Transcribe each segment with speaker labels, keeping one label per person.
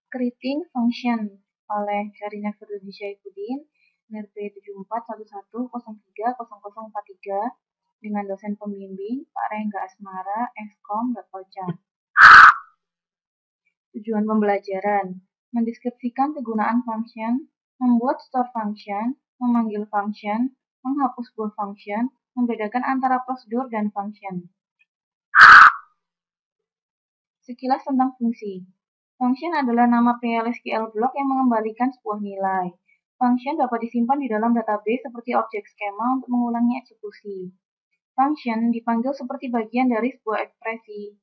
Speaker 1: Creating Function oleh Karina Firdausi Syaifuddin, NRP 7411030043 dengan dosen pembimbing Pak Rengga Asmara, Eskom.Ocha. Tujuan pembelajaran: mendeskripsikan kegunaan function, membuat store function, memanggil function, menghapus buah function, membedakan antara prosedur dan function. Sekilas tentang fungsi. Function adalah nama PL/SQL block yang mengembalikan sebuah nilai. Function dapat disimpan di dalam database seperti objek skema untuk mengulangi eksekusi. Function dipanggil seperti bagian dari sebuah ekspresi.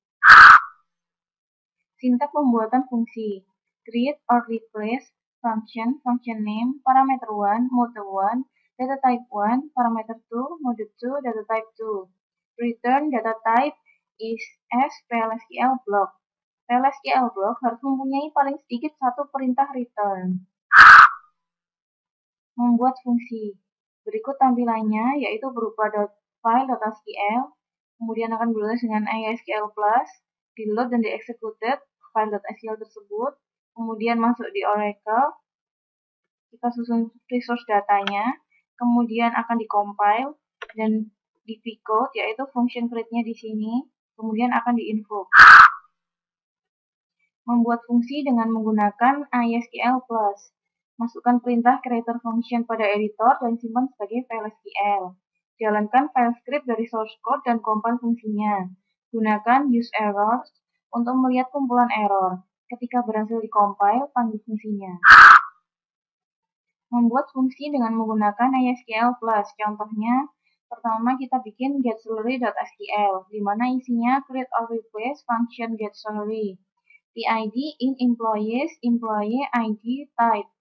Speaker 1: Sintak pembuatan fungsi: create or replace, function, function name, parameter 1, mode 1, data type 1, parameter 2, mode 2, data type 2. Return data type is as PL/SQL block. PL/SQL block harus mempunyai paling sedikit satu perintah return. Membuat fungsi. Berikut tampilannya, yaitu berupa .file.sql, kemudian akan bertulis dengan ISQL+, di-load dan di-executed file.sql tersebut, kemudian masuk di Oracle, kita susun resource datanya, kemudian akan di-compile, dan di V-code, yaitu function create-nya di sini, kemudian akan di-invoke. Membuat fungsi dengan menggunakan ISQL+. Masukkan perintah creator function pada editor dan simpan sebagai file SQL. Jalankan file script dari source code dan compile fungsinya. Gunakan use errors untuk melihat kumpulan error. Ketika berhasil dikompil, panggil fungsinya. Membuat fungsi dengan menggunakan ISQL+. Contohnya, pertama kita bikin getSalary.sql, di mana isinya create or replace function getSalary. PID in employees, employee ID type.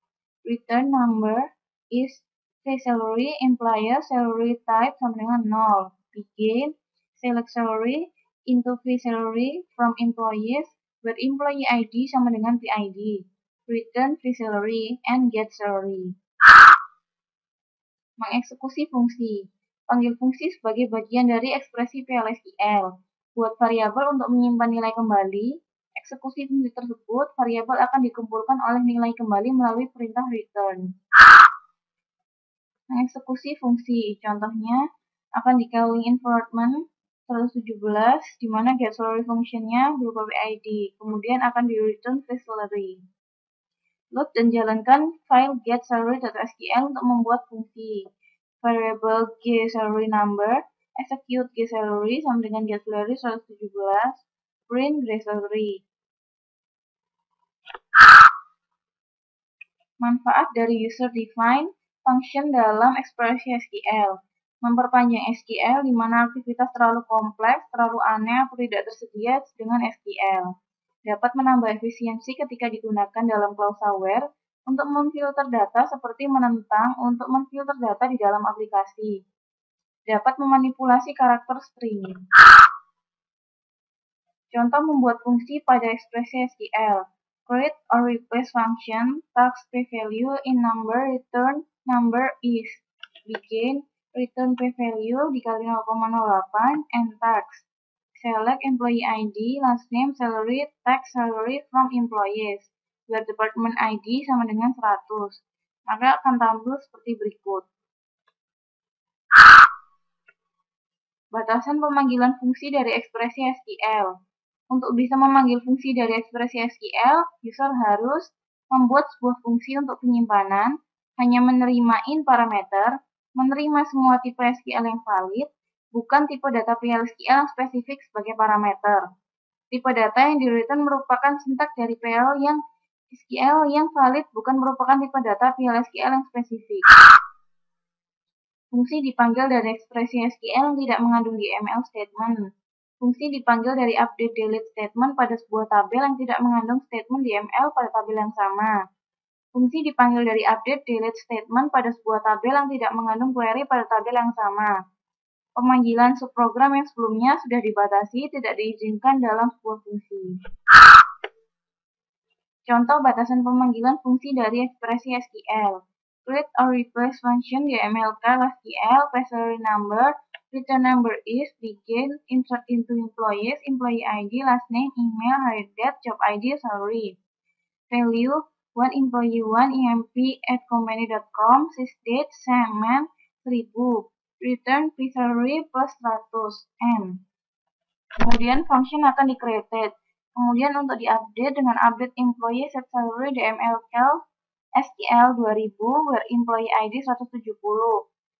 Speaker 1: Return number is salary, employer salary type sama dengan 0. Begin, select salary into salary from employees, where employee ID sama dengan PID. Return salary and get salary. Mengeksekusi fungsi. Panggil fungsi sebagai bagian dari ekspresi PL/SQL. Buat variabel untuk menyimpan nilai kembali. Eksekusi fungsi tersebut, variabel akan dikumpulkan oleh nilai kembali melalui perintah return. Mengeksekusi fungsi, contohnya akan di calling environment 117, di mana getSalary function-nya berupa PID, kemudian akan di return salary. Load dan jalankan file getSalary.sql untuk membuat fungsi. Variable getSalary number, execute getSalary sama dengan getSalary 117, print getSalary. Manfaat dari user-defined function dalam ekspresi SQL. Memperpanjang SQL di mana aktivitas terlalu kompleks, terlalu aneh, atau tidak tersedia dengan SQL. Dapat menambah efisiensi ketika digunakan dalam klausa where untuk memfilter data seperti menentang untuk memfilter data di dalam aplikasi. Dapat memanipulasi karakter string. Contoh membuat fungsi pada ekspresi SQL. Create or replace function, tax p-value in number, return number is. Begin, return p-value dikali 0,08, and tax. Select employee ID, last name, salary, tax salary from employees, where department ID sama dengan 100. Maka akan tampil seperti berikut. Batasan pemanggilan fungsi dari ekspresi SQL. Untuk bisa memanggil fungsi dari ekspresi SQL, user harus membuat sebuah fungsi untuk penyimpanan, hanya menerima in parameter, menerima semua tipe SQL yang valid, bukan tipe data PL/SQL yang spesifik sebagai parameter. Tipe data yang di-return merupakan sintak dari PL yang SQL yang valid, bukan merupakan tipe data PL/SQL yang spesifik. Fungsi dipanggil dari ekspresi SQL yang tidak mengandung DML statement. Fungsi dipanggil dari update/delete statement pada sebuah tabel yang tidak mengandung statement DML pada tabel yang sama. Fungsi dipanggil dari update/delete statement pada sebuah tabel yang tidak mengandung query pada tabel yang sama. Pemanggilan subprogram yang sebelumnya sudah dibatasi tidak diizinkan dalam sebuah fungsi. Contoh batasan pemanggilan fungsi dari ekspresi SQL. Create or replace function DMLK SQL, salary number, return number is, begin, insert into employees, employee ID, last name, email, hire date, job ID, salary. value 1 employee 1 EMP at company.com, sysdate, semen, 1000, return base salary plus 100, N. Kemudian function akan di-created. Kemudian untuk diupdate dengan update employee set salary DMLCal STL 2000 where employee ID 170.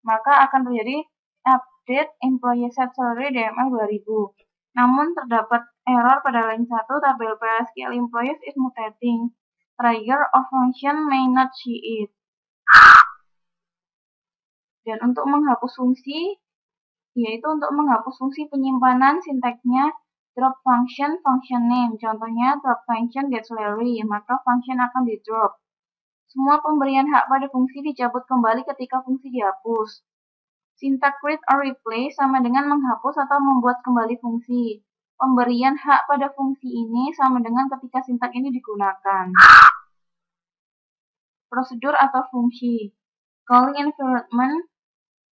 Speaker 1: Maka akan terjadi update employee set salary DML 2000. Namun terdapat error pada line 1 tabel PLSQL employees is mutating. Trigger of function may not see it. Dan untuk menghapus fungsi, yaitu untuk menghapus fungsi penyimpanan sinteksnya drop function, function name. Contohnya drop function get salary, maka function akan di drop. Semua pemberian hak pada fungsi dicabut kembali ketika fungsi dihapus. Syntax create or replace sama dengan menghapus atau membuat kembali fungsi. Pemberian hak pada fungsi ini sama dengan ketika syntax ini digunakan. Prosedur atau fungsi. Calling environment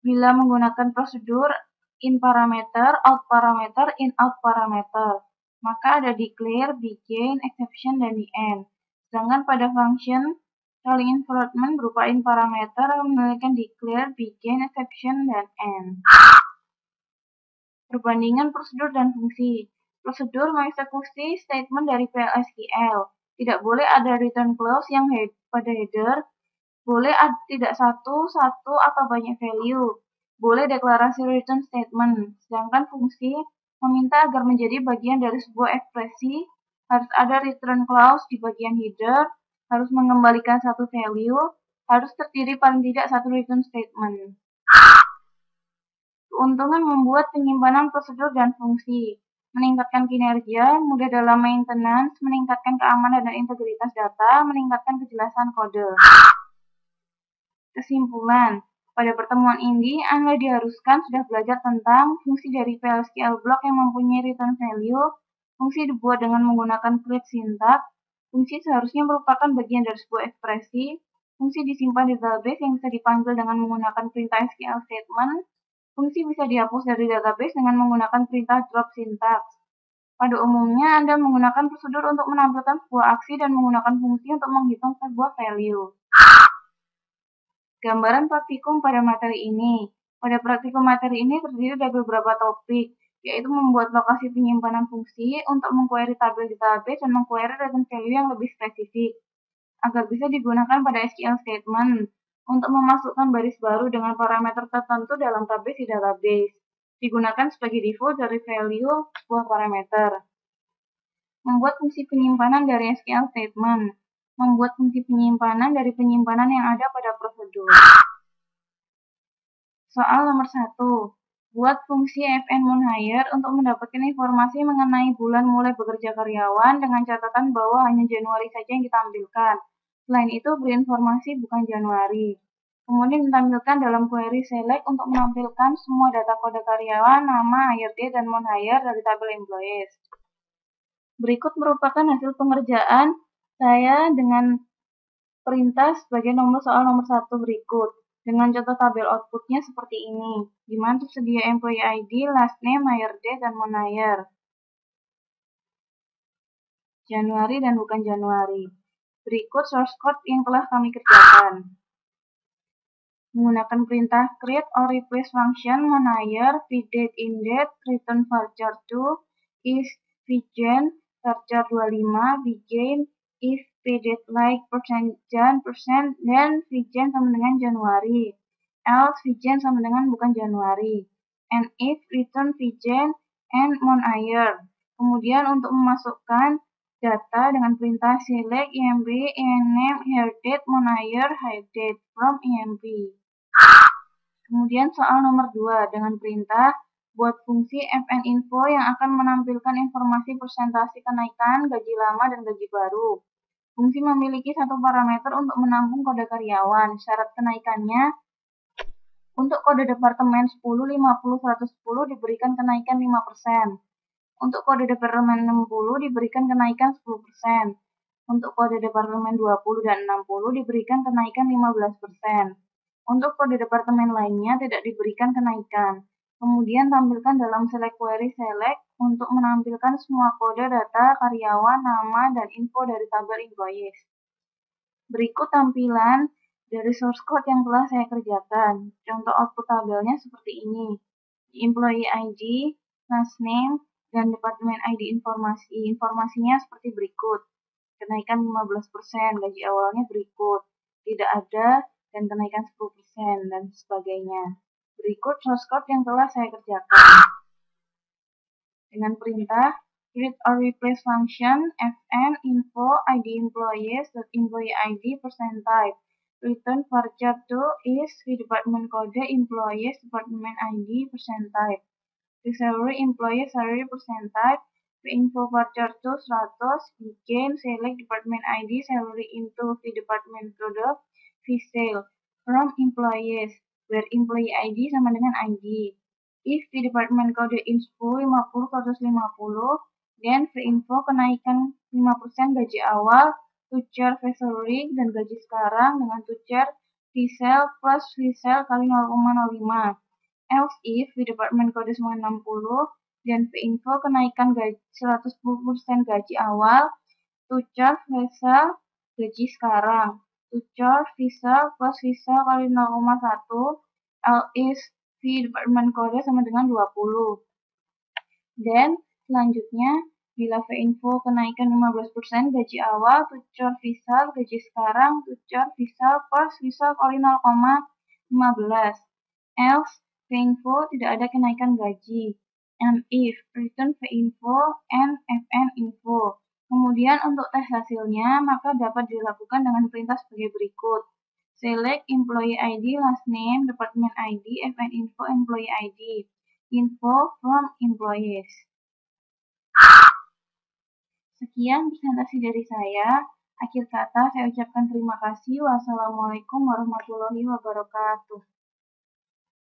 Speaker 1: bila menggunakan prosedur in parameter, out parameter, in out parameter. Maka ada declare, begin, exception, dan the end. Sedangkan pada function calling environment berupa in parameter memiliki declare, begin, exception, dan end. Perbandingan prosedur dan fungsi. Prosedur mengeksekusi statement dari PLSQL. Tidak boleh ada return clause yang pada header, boleh tidak satu atau banyak value, boleh deklarasi return statement. Sedangkan fungsi meminta agar menjadi bagian dari sebuah ekspresi, harus ada return clause di bagian header, harus mengembalikan satu value, harus terdiri paling tidak satu return statement. Keuntungan membuat penyimpanan prosedur dan fungsi. Meningkatkan kinerja, mudah dalam maintenance, meningkatkan keamanan dan integritas data, meningkatkan kejelasan kode. Kesimpulan, pada pertemuan ini Anda diharuskan sudah belajar tentang fungsi dari PLSQL block yang mempunyai return value, fungsi dibuat dengan menggunakan create syntax, fungsi seharusnya merupakan bagian dari sebuah ekspresi, fungsi disimpan di database yang bisa dipanggil dengan menggunakan perintah SQL statement, fungsi bisa dihapus dari database dengan menggunakan perintah drop syntax. Pada umumnya, Anda menggunakan prosedur untuk menampilkan sebuah aksi dan menggunakan fungsi untuk menghitung sebuah value. Gambaran praktikum pada materi ini. Pada praktikum materi ini terdiri dari beberapa topik, yaitu membuat lokasi penyimpanan fungsi untuk mengquery tabel di database dan mengquery return value yang lebih spesifik, agar bisa digunakan pada SQL statement. Untuk memasukkan baris baru dengan parameter tertentu dalam tabel di database, digunakan sebagai default dari value sebuah parameter. Membuat fungsi penyimpanan dari SQL statement. Membuat fungsi penyimpanan dari penyimpanan yang ada pada prosedur. Soal nomor 1. Buat fungsi fn monhire untuk mendapatkan informasi mengenai bulan mulai bekerja karyawan dengan catatan bahwa hanya Januari saja yang ditampilkan. Selain itu, beri informasi bukan Januari. Kemudian ditampilkan dalam query select untuk menampilkan semua data kode karyawan, nama, hire date, dan monhire dari tabel employees. Berikut merupakan hasil pengerjaan saya dengan perintah sebagai soal nomor 1 berikut. Dengan contoh tabel outputnya seperti ini, di mana tersedia employee ID, last name, hire date, dan monhire. Januari dan bukan Januari. Berikut source code yang telah kami kerjakan. Menggunakan perintah create or replace function monhire, vdate indate, return varchar 2, is vgen, varchar 25, begin, if pdate like %jan, dan vgen sama dengan Januari, else vgen sama dengan bukan Januari, and if return vgen and monhire. Kemudian untuk memasukkan data dengan perintah select emp, ename, hire date, monhire, hire date from emp. Kemudian soal nomor 2 dengan perintah buat fungsi fninfo yang akan menampilkan informasi persentase kenaikan gaji lama dan gaji baru. Fungsi memiliki satu parameter untuk menampung kode karyawan. Syarat kenaikannya, untuk kode departemen 10, 50, 110 diberikan kenaikan 5%. Untuk kode departemen 60 diberikan kenaikan 10%. Untuk kode departemen 20 dan 60 diberikan kenaikan 15%. Untuk kode departemen lainnya tidak diberikan kenaikan. Kemudian tampilkan dalam select query select untuk menampilkan semua kode data karyawan, nama, dan info dari tabel employees. Berikut tampilan dari source code yang telah saya kerjakan. Contoh output tabelnya seperti ini. Employee ID, last name, dan departemen ID informasi. Informasinya seperti berikut. Kenaikan 15%, gaji awalnya berikut. Tidak ada, dan kenaikan 10%, dan sebagainya. Berikut source code yang telah saya kerjakan. Dengan perintah create or replace function fn info id employees employee id percent type. Return varchar 2 is the department code employees department id percent type. The salary employee salary percent type. The info varchar 2 100 begin select department id salary into the department code sale from employees where employee id sama dengan id. If the department code info 50 dan info kenaikan 5% gaji awal, tujar salary dan gaji sekarang dengan tujar Vsel plus Vsel kali 0,05. Else if the department code 960 dan info kenaikan gaji 110% gaji awal, tujar Vsel gaji sekarang, tujar Vsel plus Vsel kali 0,1. Else if the department code sama dengan 20. Dan selanjutnya, bila info kenaikan 15% gaji awal, tujar Vsel gaji sekarang, tujar Vsel plus Vsel kali 0,15. Else, info tidak ada kenaikan gaji. And if, return info and fn info. Kemudian untuk tes hasilnya, maka dapat dilakukan dengan perintah sebagai berikut. Select employee ID, last name, department ID, fn info, employee ID. Info from employees. Sekian presentasi dari saya. Akhir kata saya ucapkan terima kasih. Wassalamualaikum warahmatullahi wabarakatuh.